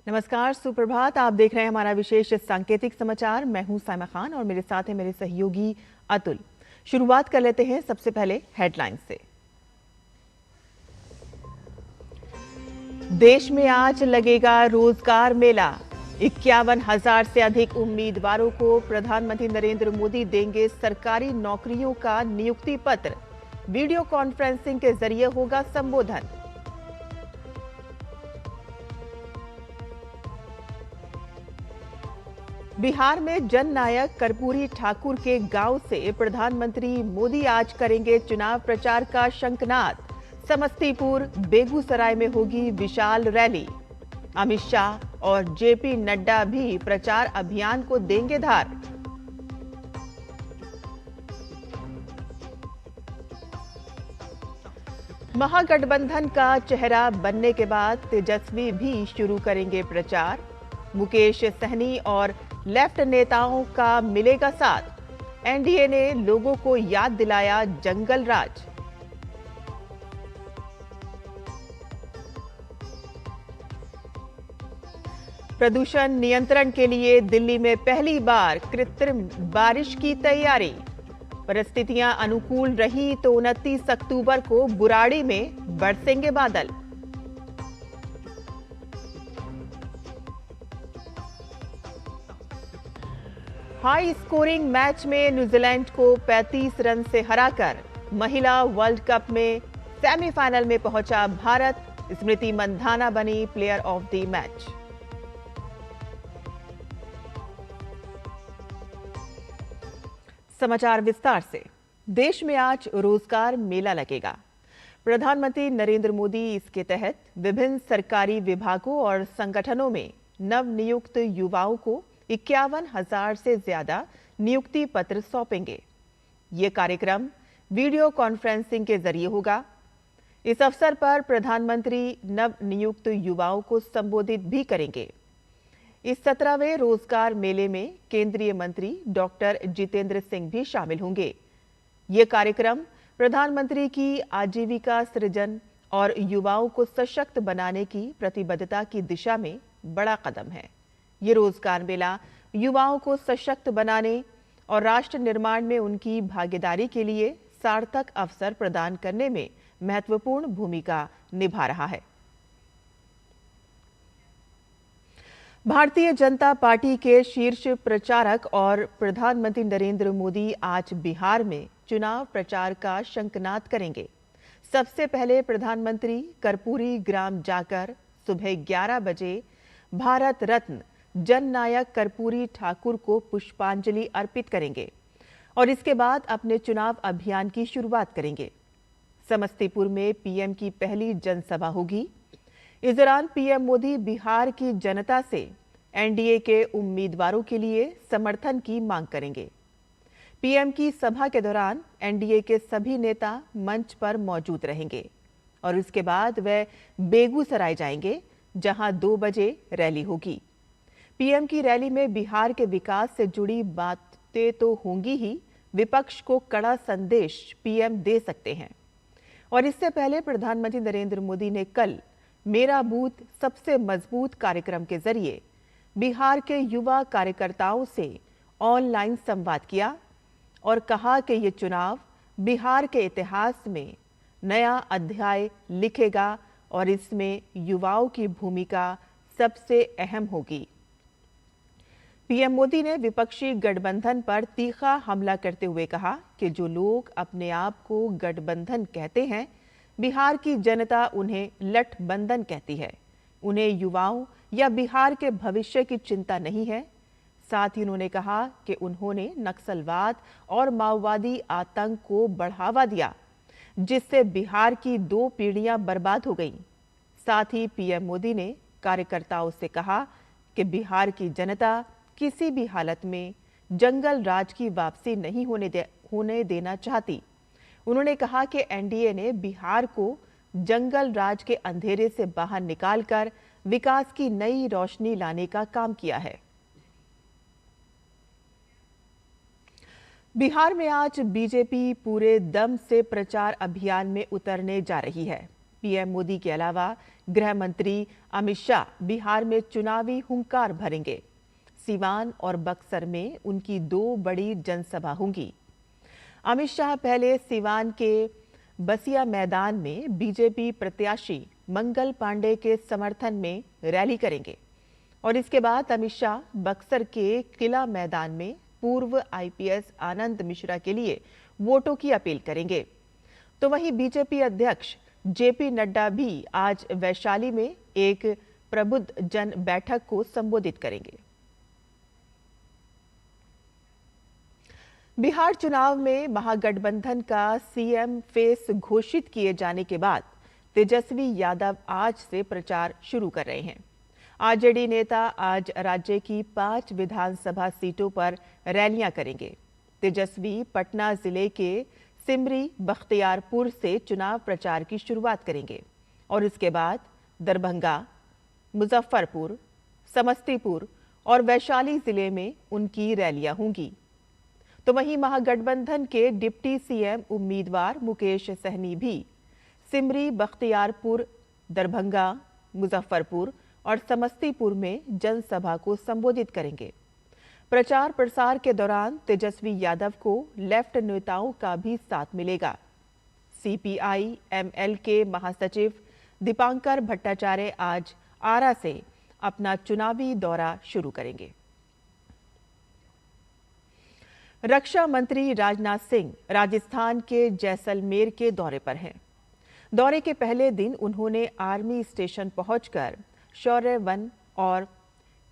नमस्कार, सुप्रभात। आप देख रहे हैं हमारा विशेष सांकेतिक समाचार। मैं हूं साइमा खान और मेरे साथ है मेरे सहयोगी अतुल। शुरुआत कर लेते हैं सबसे पहले हेडलाइंस से। देश में आज लगेगा रोजगार मेला। 51,000 से अधिक उम्मीदवारों को प्रधानमंत्री नरेंद्र मोदी देंगे सरकारी नौकरियों का नियुक्ति पत्र। वीडियो कॉन्फ्रेंसिंग के जरिए होगा संबोधन। बिहार में जननायक कर्पूरी ठाकुर के गांव से प्रधानमंत्री मोदी आज करेंगे चुनाव प्रचार का शंखनाद। समस्तीपुर, बेगूसराय में होगी विशाल रैली। अमित शाह और जेपी नड्डा भी प्रचार अभियान को देंगे धार। महागठबंधन का चेहरा बनने के बाद तेजस्वी भी शुरू करेंगे प्रचार। मुकेश सहनी और लेफ्ट नेताओं का मिलेगा साथ। एनडीए ने लोगों को याद दिलाया जंगल राज। प्रदूषण नियंत्रण के लिए दिल्ली में पहली बार कृत्रिम बारिश की तैयारी। परिस्थितियां अनुकूल रही तो 29 अक्टूबर को बुराड़ी में बरसेंगे बादल। हाई स्कोरिंग मैच में न्यूजीलैंड को 35 रन से हराकर महिला वर्ल्ड कप में सेमीफाइनल में पहुंचा भारत। स्मृति मंधाना बनी प्लेयर ऑफ द मैच। समाचार विस्तार से। देश में आज रोजगार मेला लगेगा। प्रधानमंत्री नरेंद्र मोदी इसके तहत विभिन्न सरकारी विभागों और संगठनों में नवनियुक्त युवाओं को 51,000 से ज्यादा नियुक्ति पत्र सौंपेंगे। ये कार्यक्रम वीडियो कॉन्फ्रेंसिंग के जरिए होगा। इस अवसर पर प्रधानमंत्री नवनियुक्त युवाओं को संबोधित भी करेंगे। इस 17वें रोजगार मेले में केंद्रीय मंत्री डॉक्टर जितेंद्र सिंह भी शामिल होंगे। ये कार्यक्रम प्रधानमंत्री की आजीविका सृजन और युवाओं को सशक्त बनाने की प्रतिबद्धता की दिशा में बड़ा कदम है। ये रोजगार मेला युवाओं को सशक्त बनाने और राष्ट्र निर्माण में उनकी भागीदारी के लिए सार्थक अवसर प्रदान करने में महत्वपूर्ण भूमिका निभा रहा है। भारतीय जनता पार्टी के शीर्ष प्रचारक और प्रधानमंत्री नरेंद्र मोदी आज बिहार में चुनाव प्रचार का शंखनाद करेंगे। सबसे पहले प्रधानमंत्री कर्पूरी ग्राम जाकर सुबह 11 बजे भारत रत्न जननायक कर्पूरी ठाकुर को पुष्पांजलि अर्पित करेंगे और इसके बाद अपने चुनाव अभियान की शुरुआत करेंगे। समस्तीपुर में पीएम की पहली जनसभा होगी। इस दौरान पीएम मोदी बिहार की जनता से एनडीए के उम्मीदवारों के लिए समर्थन की मांग करेंगे। पीएम की सभा के दौरान एनडीए के सभी नेता मंच पर मौजूद रहेंगे और इसके बाद वे बेगूसराय जाएंगे, जहां 2 बजे रैली होगी। पीएम की रैली में बिहार के विकास से जुड़ी बातें तो होंगी ही, विपक्ष को कड़ा संदेश पीएम दे सकते हैं। और इससे पहले प्रधानमंत्री नरेंद्र मोदी ने कल मेरा बूथ सबसे मजबूत कार्यक्रम के जरिए बिहार के युवा कार्यकर्ताओं से ऑनलाइन संवाद किया और कहा कि ये चुनाव बिहार के इतिहास में नया अध्याय लिखेगा और इसमें युवाओं की भूमिका सबसे अहम होगी। पीएम मोदी ने विपक्षी गठबंधन पर तीखा हमला करते हुए कहा कि जो लोग अपने आप को गठबंधन कहते हैं, बिहार की जनता उन्हें लठबंधन कहती है। उन्हें युवाओं या बिहार के भविष्य की चिंता नहीं है। साथ ही उन्होंने कहा कि उन्होंने नक्सलवाद और माओवादी आतंक को बढ़ावा दिया, जिससे बिहार की 2 पीढ़ियां बर्बाद हो गईं। साथ ही पीएम मोदी ने कार्यकर्ताओं से कहा कि बिहार की जनता किसी भी हालत में जंगल राज की वापसी नहीं होने देना चाहती। उन्होंने कहा कि एनडीए ने बिहार को जंगल राज के अंधेरे से बाहर निकालकर विकास की नई रोशनी लाने का काम किया है। बिहार में आज बीजेपी पूरे दम से प्रचार अभियान में उतरने जा रही है। पीएम मोदी के अलावा गृह मंत्री अमित शाह बिहार में चुनावी हुंकार भरेंगे। सीवान और बक्सर में उनकी 2 बड़ी जनसभा होंगी। अमित शाह पहले सीवान के बसिया मैदान में बीजेपी प्रत्याशी मंगल पांडे के समर्थन में रैली करेंगे और इसके बाद अमित शाह बक्सर के किला मैदान में पूर्व आईपीएस आनंद मिश्रा के लिए वोटों की अपील करेंगे। तो वहीं बीजेपी अध्यक्ष जेपी नड्डा भी आज वैशाली में एक प्रबुद्ध जन बैठक को संबोधित करेंगे। बिहार चुनाव में महागठबंधन का सीएम फेस घोषित किए जाने के बाद तेजस्वी यादव आज से प्रचार शुरू कर रहे हैं। आरजेडी नेता आज राज्य की 5 विधानसभा सीटों पर रैलियां करेंगे। तेजस्वी पटना जिले के सिमरी बख्तियारपुर से चुनाव प्रचार की शुरुआत करेंगे और इसके बाद दरभंगा, मुजफ्फरपुर, समस्तीपुर और वैशाली जिले में उनकी रैलियां होंगी। तो वहीं महागठबंधन के डिप्टी सीएम उम्मीदवार मुकेश सहनी भी सिमरी बख्तियारपुर, दरभंगा, मुजफ्फरपुर और समस्तीपुर में जनसभा को संबोधित करेंगे। प्रचार प्रसार के दौरान तेजस्वी यादव को लेफ्ट नेताओं का भी साथ मिलेगा। सीपीआई एमएल के महासचिव दीपांकर भट्टाचार्य आज आरा से अपना चुनावी दौरा शुरू करेंगे। रक्षा मंत्री राजनाथ सिंह राजस्थान के जैसलमेर के दौरे पर हैं। दौरे के पहले दिन उन्होंने आर्मी स्टेशन पहुंचकर शौर्य वन और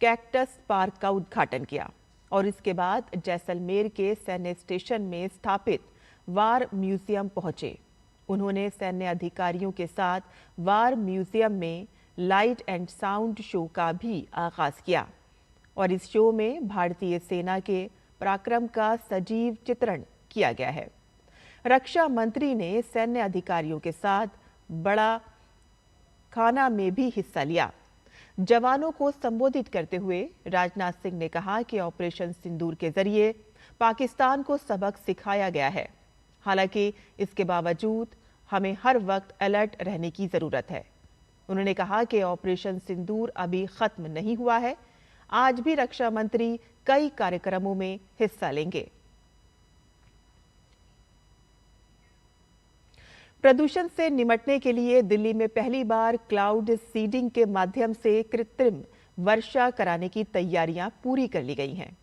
कैक्टस पार्क का उद्घाटन किया और इसके बाद जैसलमेर के सैन्य स्टेशन में स्थापित वार म्यूजियम पहुंचे। उन्होंने सैन्य अधिकारियों के साथ वार म्यूजियम में लाइट एंड साउंड शो का भी आगाज किया और इस शो में भारतीय सेना के पराक्रम का सजीव चित्रण किया गया है। रक्षा मंत्री ने सैन्य अधिकारियों के साथ बड़ा खाना में भी हिस्सा लिया। जवानों को संबोधित करते हुए राजनाथ सिंह ने कहा कि ऑपरेशन सिंदूर के जरिए पाकिस्तान को सबक सिखाया गया है। हालांकि इसके बावजूद हमें हर वक्त अलर्ट रहने की जरूरत है। उन्होंने कहा कि ऑपरेशन सिंदूर अभी खत्म नहीं हुआ है। आज भी रक्षा मंत्री कई कार्यक्रमों में हिस्सा लेंगे। प्रदूषण से निपटने के लिए दिल्ली में पहली बार क्लाउड सीडिंग के माध्यम से कृत्रिम वर्षा कराने की तैयारियां पूरी कर ली गई हैं।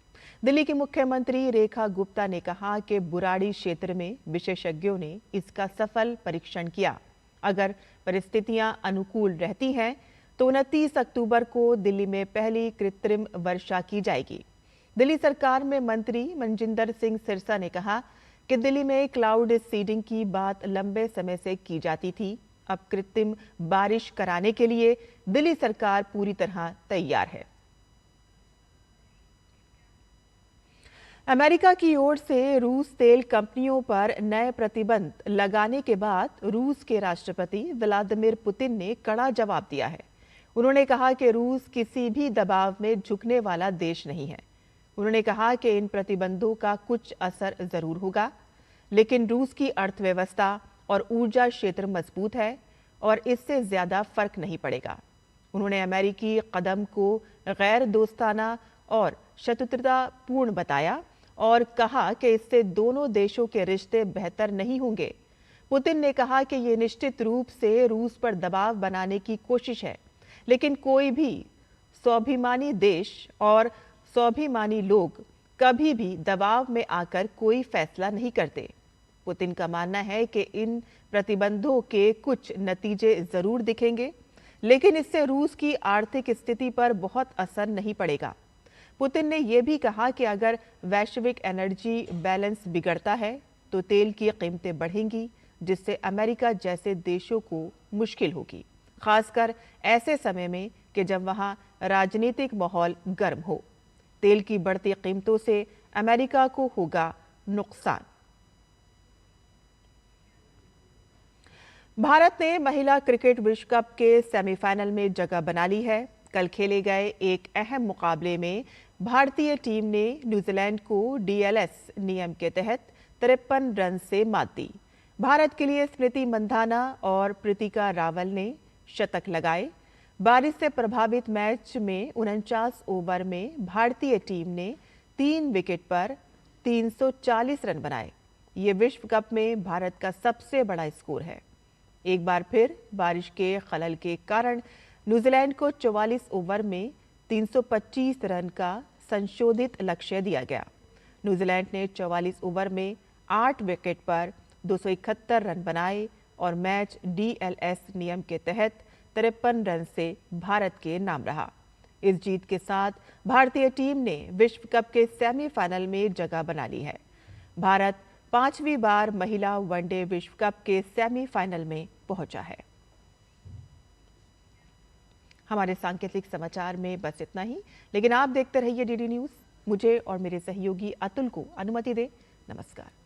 दिल्ली की मुख्यमंत्री रेखा गुप्ता ने कहा कि बुराड़ी क्षेत्र में विशेषज्ञों ने इसका सफल परीक्षण किया। अगर परिस्थितियां अनुकूल रहती हैं तो 29 अक्टूबर को दिल्ली में पहली कृत्रिम वर्षा की जाएगी। दिल्ली सरकार में मंत्री मनजिंदर सिंह सिरसा ने कहा कि दिल्ली में क्लाउड सीडिंग की बात लंबे समय से की जाती थी। अब कृत्रिम बारिश कराने के लिए दिल्ली सरकार पूरी तरह तैयार है। अमेरिका की ओर से रूस तेल कंपनियों पर नए प्रतिबंध लगाने के बाद रूस के राष्ट्रपति व्लादिमीर पुतिन ने कड़ा जवाब दिया है। उन्होंने कहा कि रूस किसी भी दबाव में झुकने वाला देश नहीं है। उन्होंने कहा कि इन प्रतिबंधों का कुछ असर जरूर होगा, लेकिन रूस की अर्थव्यवस्था और ऊर्जा क्षेत्र मजबूत है और इससे ज्यादा फर्क नहीं पड़ेगा। उन्होंने अमेरिकी कदम को गैर दोस्ताना और शत्रुतापूर्ण बताया और कहा कि इससे दोनों देशों के रिश्ते बेहतर नहीं होंगे। पुतिन ने कहा कि ये निश्चित रूप से रूस पर दबाव बनाने की कोशिश है, लेकिन कोई भी स्वाभिमानी देश और स्वाभिमानी लोग कभी भी दबाव में आकर कोई फैसला नहीं करते। पुतिन का मानना है कि इन प्रतिबंधों के कुछ नतीजे जरूर दिखेंगे, लेकिन इससे रूस की आर्थिक स्थिति पर बहुत असर नहीं पड़ेगा। पुतिन ने यह भी कहा कि अगर वैश्विक एनर्जी बैलेंस बिगड़ता है तो तेल की कीमतें बढ़ेंगी, जिससे अमेरिका जैसे देशों को मुश्किल होगी, खासकर ऐसे समय में कि जब वहां राजनीतिक माहौल गर्म हो। तेल की बढ़ती कीमतों से अमेरिका को होगा नुकसान। भारत ने महिला क्रिकेट विश्व कप के सेमीफाइनल में जगह बना ली है। कल खेले गए एक अहम मुकाबले में भारतीय टीम ने न्यूजीलैंड को डीएलएस नियम के तहत 53 रन से मात दी। भारत के लिए स्मृति मंधाना और प्रीतिका रावल ने शतक लगाए। बारिश से प्रभावित मैच में 49 ओवर में भारतीय टीम ने 3 विकेट पर 340 रन बनाए। ये विश्व कप में भारत का सबसे बड़ा स्कोर है। एक बार फिर बारिश के खलल के कारण न्यूजीलैंड को 44 ओवर में 325 रन का संशोधित लक्ष्य दिया गया। न्यूजीलैंड ने 44 ओवर में 8 विकेट पर 271 रन बनाए और मैच डीएलएस नियम के तहत 53 रन से भारत के नाम रहा। इस जीत के साथ भारतीय टीम ने विश्व कप के सेमीफाइनल में जगह बना ली है। भारत 5वीं बार महिला वनडे विश्व कप के सेमीफाइनल में पहुंचा है। हमारे सांकेतिक समाचार में बस इतना ही, लेकिन आप देखते रहिए डीडी न्यूज़। मुझे और मेरे सहयोगी अतुल को अनुमति दें। नमस्कार।